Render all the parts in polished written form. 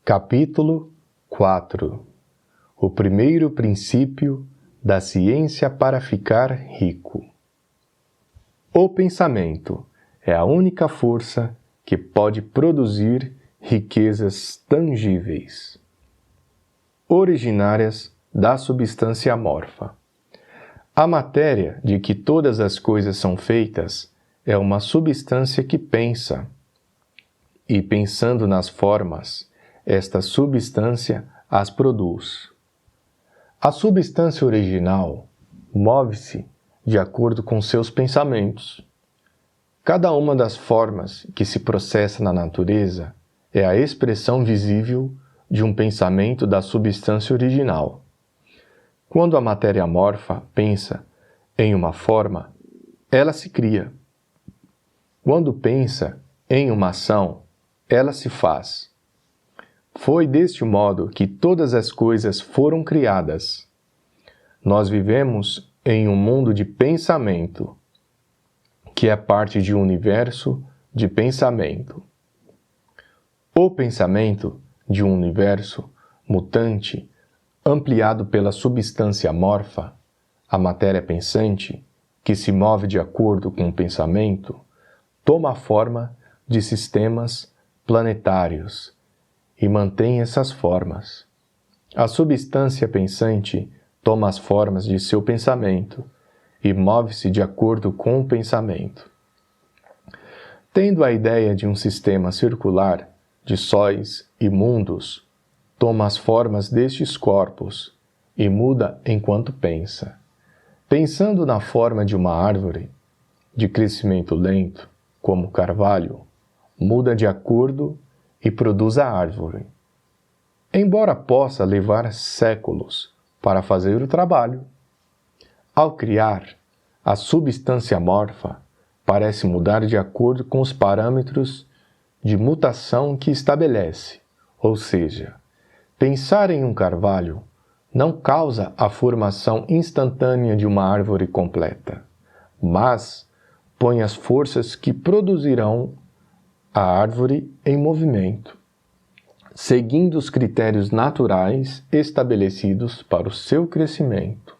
Capítulo 4. O primeiro princípio da ciência para ficar rico. O pensamento é a única força que pode produzir riquezas tangíveis, originárias da substância amorfa. A matéria de que todas as coisas são feitas é uma substância que pensa, e pensando nas formas, esta substância as produz. A substância original move-se de acordo com seus pensamentos. Cada uma das formas que se processa na natureza é a expressão visível de um pensamento da substância original. Quando a matéria amorfa pensa em uma forma, ela se cria. Quando pensa em uma ação, ela se faz. Foi deste modo que todas as coisas foram criadas. Nós vivemos em um mundo de pensamento, que é parte de um universo de pensamento. O pensamento de um universo mutante, ampliado pela substância amorfa, a matéria pensante, que se move de acordo com o pensamento, toma a forma de sistemas planetários e mantém essas formas. A substância pensante toma as formas de seu pensamento e move-se de acordo com o pensamento. Tendo a ideia de um sistema circular, de sóis e mundos, toma as formas destes corpos e muda enquanto pensa. Pensando na forma de uma árvore, de crescimento lento, como o carvalho, muda de acordo e produz a árvore. Embora possa levar séculos para fazer o trabalho, ao criar, a substância amorfa parece mudar de acordo com os parâmetros de mutação que estabelece, ou seja, pensar em um carvalho não causa a formação instantânea de uma árvore completa, mas põe as forças que produzirão a árvore em movimento, seguindo os critérios naturais estabelecidos para o seu crescimento.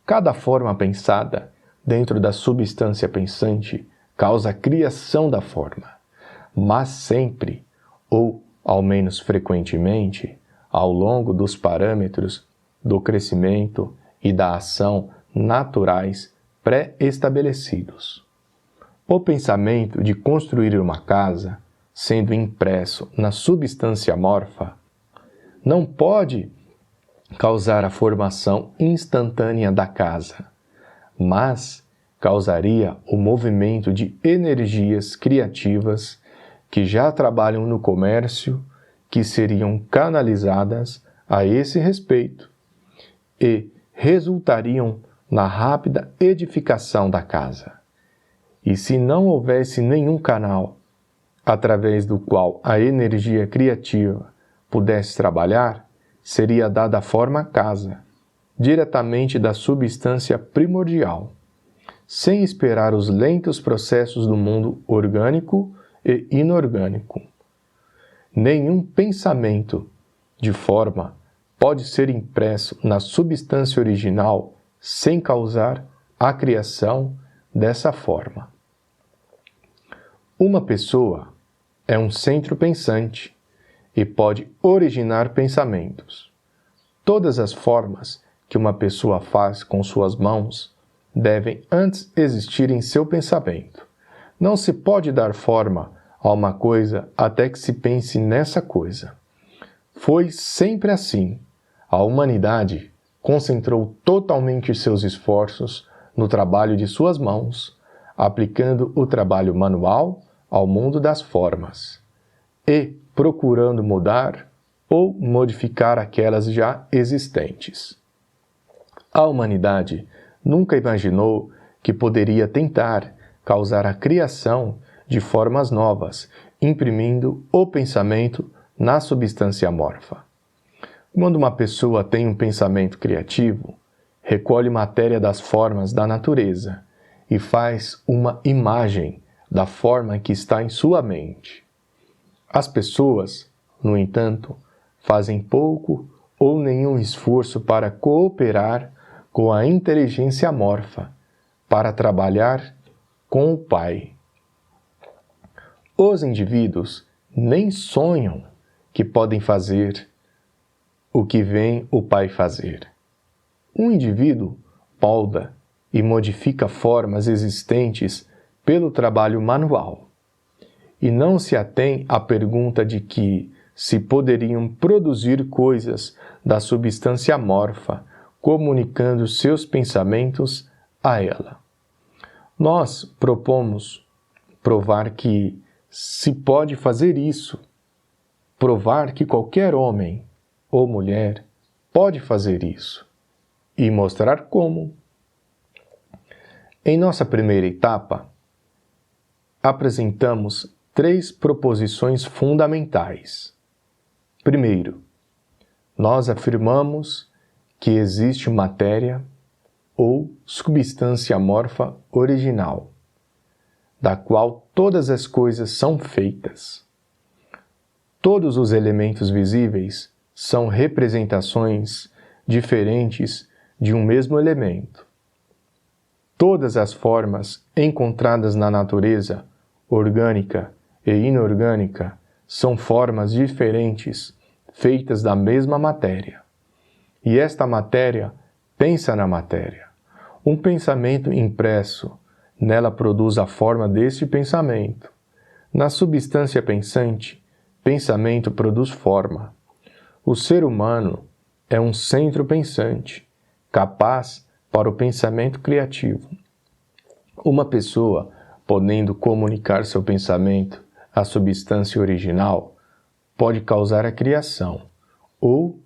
Cada forma pensada dentro da substância pensante causa a criação da forma, mas sempre, ou ao menos frequentemente, ao longo dos parâmetros do crescimento e da ação naturais pré-estabelecidos. O pensamento de construir uma casa, sendo impresso na substância amorfa, não pode causar a formação instantânea da casa, mas causaria o movimento de energias criativas que já trabalham no comércio, que seriam canalizadas a esse respeito e resultariam na rápida edificação da casa. E se não houvesse nenhum canal através do qual a energia criativa pudesse trabalhar, seria dada a forma casa, diretamente da substância primordial, sem esperar os lentos processos do mundo orgânico e inorgânico. Nenhum pensamento de forma pode ser impresso na substância original sem causar a criação dessa forma. Uma pessoa é um centro pensante e pode originar pensamentos. Todas as formas que uma pessoa faz com suas mãos devem antes existir em seu pensamento. Não se pode dar forma a uma coisa até que se pense nessa coisa. Foi sempre assim. A humanidade concentrou totalmente seus esforços no trabalho de suas mãos, aplicando o trabalho manual ao mundo das formas e procurando mudar ou modificar aquelas já existentes. A humanidade nunca imaginou que poderia tentar causar a criação de formas novas, imprimindo o pensamento na substância amorfa. Quando uma pessoa tem um pensamento criativo, recolhe matéria das formas da natureza e faz uma imagem da forma que está em sua mente. As pessoas no entanto, fazem pouco ou nenhum esforço para cooperar com a inteligência amorfa, para trabalhar com o Pai. Os indivíduos nem sonham que podem fazer o que vem o Pai fazer. Um indivíduo molda e modifica formas existentes pelo trabalho manual, e não se atém à pergunta de que se poderiam produzir coisas da substância amorfa, comunicando seus pensamentos a ela. Nós propomos provar que se pode fazer isso, provar que qualquer homem ou mulher pode fazer isso, e mostrar como. Em nossa primeira etapa, apresentamos 3 proposições fundamentais. Primeiro, nós afirmamos que existe matéria ou substância amorfa original, da qual todas as coisas são feitas. Todos os elementos visíveis são representações diferentes de um mesmo elemento. Todas as formas encontradas na natureza, orgânica e inorgânica, são formas diferentes, feitas da mesma matéria. E esta matéria pensa na matéria. Um pensamento impresso nela produz a forma deste pensamento. Na substância pensante, pensamento produz forma. O ser humano é um centro pensante, capaz para o pensamento criativo. Uma pessoa, podendo comunicar seu pensamento à substância original, pode causar a criação ou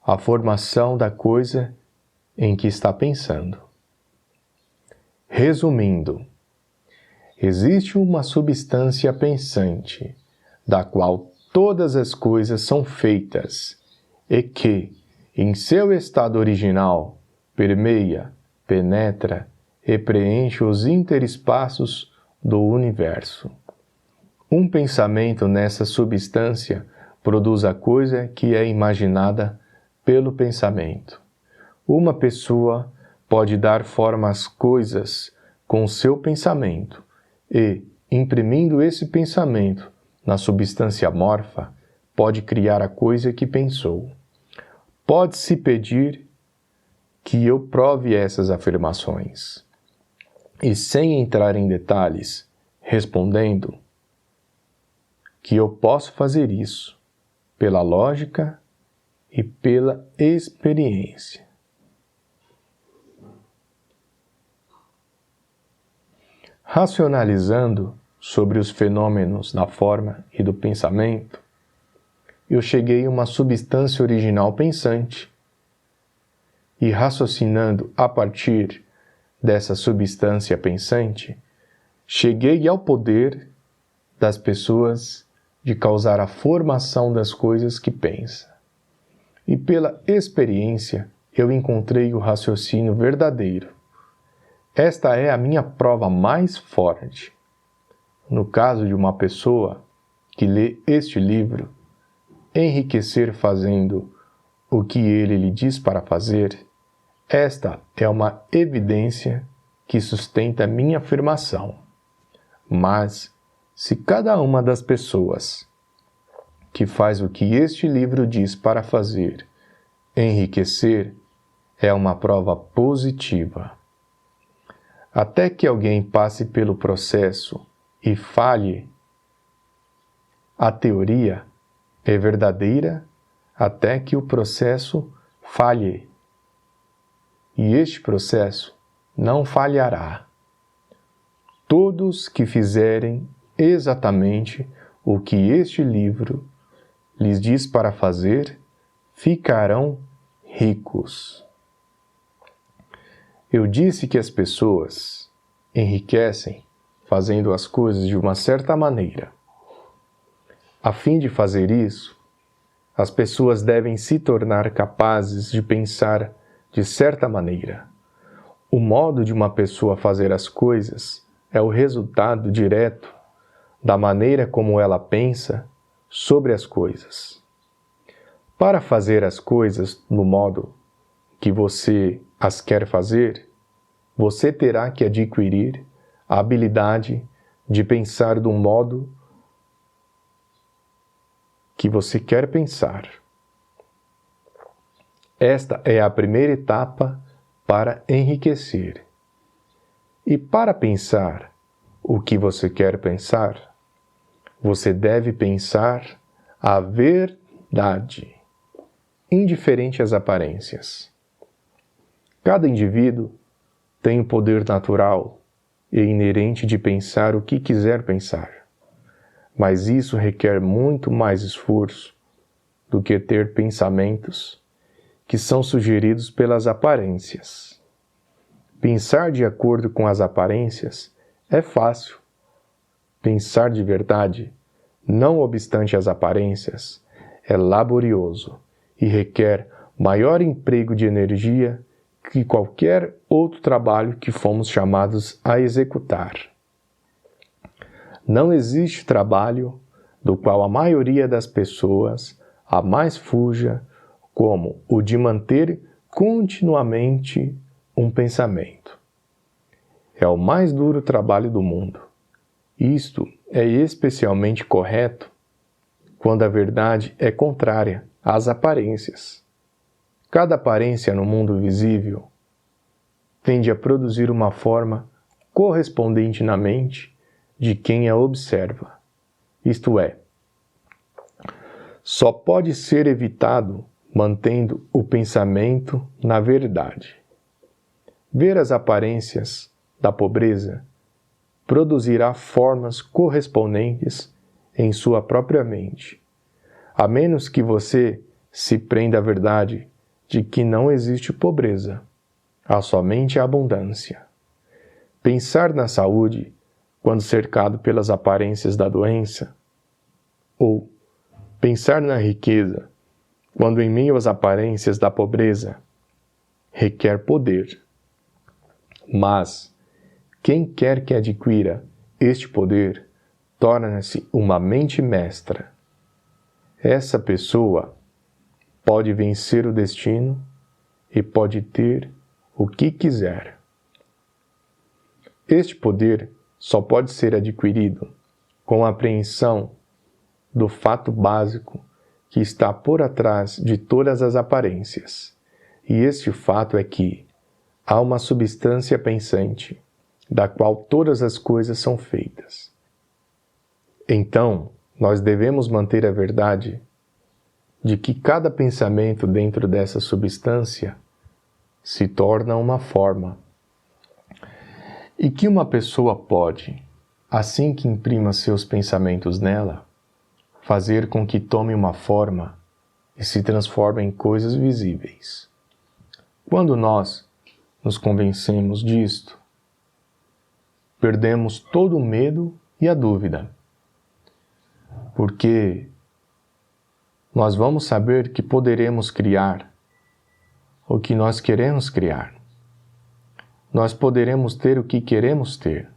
a formação da coisa em que está pensando. Resumindo, existe uma substância pensante, da qual todas as coisas são feitas, e que, em seu estado original, permeia, penetra e preenche os interespaços do universo. Um pensamento nessa substância produz a coisa que é imaginada pelo pensamento. Uma pessoa pode dar forma às coisas com seu pensamento e, imprimindo esse pensamento na substância amorfa, pode criar a coisa que pensou. Pode-se pedir que eu prove essas afirmações. E sem entrar em detalhes, respondendo que eu posso fazer isso pela lógica e pela experiência. Racionalizando sobre os fenômenos da forma e do pensamento, eu cheguei a uma substância original pensante e, raciocinando a partir dessa substância pensante, cheguei ao poder das pessoas de causar a formação das coisas que pensa. E pela experiência eu encontrei o raciocínio verdadeiro. Esta é a minha prova mais forte. No caso de uma pessoa que lê este livro, enriquecer fazendo o que ele lhe diz para fazer, esta é uma evidência que sustenta minha afirmação. Mas, se cada uma das pessoas que faz o que este livro diz para fazer, enriquecer, é uma prova positiva. Até que alguém passe pelo processo e falhe, a teoria é verdadeira até que o processo falhe. E este processo não falhará. Todos que fizerem exatamente o que este livro lhes diz para fazer, ficarão ricos. Eu disse que as pessoas enriquecem fazendo as coisas de uma certa maneira. A fim de fazer isso, as pessoas devem se tornar capazes de pensar de certa maneira. O modo de uma pessoa fazer as coisas é o resultado direto da maneira como ela pensa sobre as coisas. Para fazer as coisas no modo que você as quer fazer, você terá que adquirir a habilidade de pensar do modo que você quer pensar. Esta é a primeira etapa para enriquecer. E para pensar o que você quer pensar, você deve pensar a verdade, indiferente às aparências. Cada indivíduo tem o poder natural e inerente de pensar o que quiser pensar, mas isso requer muito mais esforço do que ter pensamentos que são sugeridos pelas aparências. Pensar de acordo com as aparências é fácil. Pensar de verdade, não obstante as aparências, é laborioso e requer maior emprego de energia que qualquer outro trabalho que fomos chamados a executar. Não existe trabalho do qual a maioria das pessoas a mais fuja como o de manter continuamente um pensamento. É o mais duro trabalho do mundo. Isto é especialmente correto quando a verdade é contrária às aparências. Cada aparência no mundo visível tende a produzir uma forma correspondente na mente de quem a observa. Isto é, só pode ser evitado mantendo o pensamento na verdade. Ver as aparências da pobreza produzirá formas correspondentes em sua própria mente, a menos que você se prenda à verdade de que não existe pobreza, há somente abundância. Pensar na saúde quando cercado pelas aparências da doença, ou pensar na riqueza quando em meio às aparências da pobreza, requer poder. Mas quem quer que adquira este poder torna-se uma mente mestra. Essa pessoa pode vencer o destino e pode ter o que quiser. Este poder só pode ser adquirido com a apreensão do fato básico que está por atrás de todas as aparências. E este fato é que há uma substância pensante, da qual todas as coisas são feitas. Então, nós devemos manter a verdade de que cada pensamento dentro dessa substância se torna uma forma. E que uma pessoa pode, assim que imprima seus pensamentos nela, fazer com que tome uma forma e se transforme em coisas visíveis. Quando nós nos convencemos disto, perdemos todo o medo e a dúvida, porque nós vamos saber que poderemos criar o que nós queremos criar. Nós poderemos ter o que queremos ter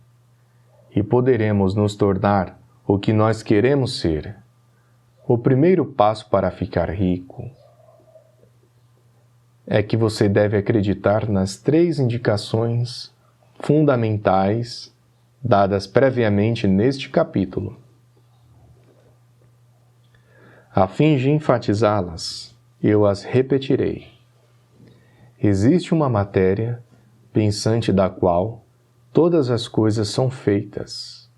e poderemos nos tornar o que nós queremos ser. O primeiro passo para ficar rico é que você deve acreditar nas 3 indicações fundamentais dadas previamente neste capítulo. A fim de enfatizá-las, eu as repetirei. Existe uma matéria pensante da qual todas as coisas são feitas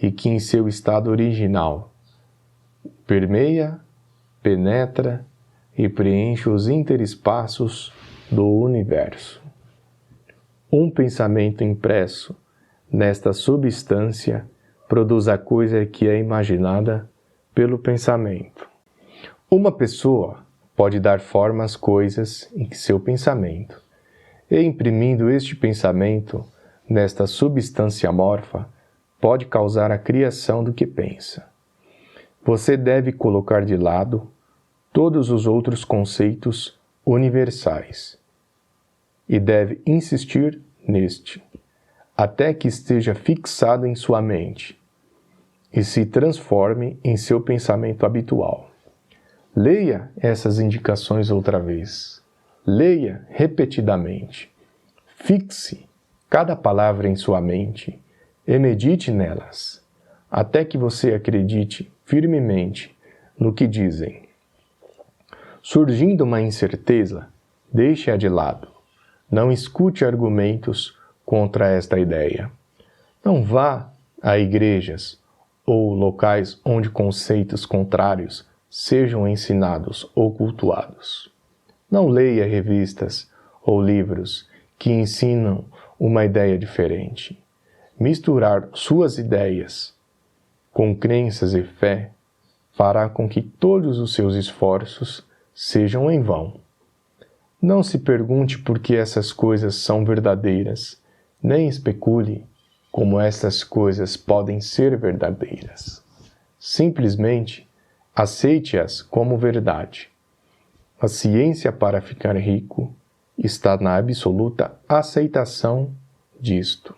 e que em seu estado original permeia, penetra e preenche os interespaços do universo. Um pensamento impresso nesta substância produz a coisa que é imaginada pelo pensamento. Uma pessoa pode dar forma às coisas em seu pensamento, e imprimindo este pensamento nesta substância amorfa, pode causar a criação do que pensa. Você deve colocar de lado todos os outros conceitos universais e deve insistir neste, até que esteja fixado em sua mente e se transforme em seu pensamento habitual. Leia essas indicações outra vez. Leia repetidamente. Fixe cada palavra em sua mente e medite nelas, até que você acredite firmemente no que dizem. Surgindo uma incerteza, deixe-a de lado. Não escute argumentos contra esta ideia. Não vá a igrejas ou locais onde conceitos contrários sejam ensinados ou cultuados. Não leia revistas ou livros que ensinam uma ideia diferente. Misturar suas ideias com crenças e fé fará com que todos os seus esforços sejam em vão. Não se pergunte por que essas coisas são verdadeiras, nem especule como essas coisas podem ser verdadeiras. Simplesmente aceite-as como verdade. A ciência para ficar rico está na absoluta aceitação disto.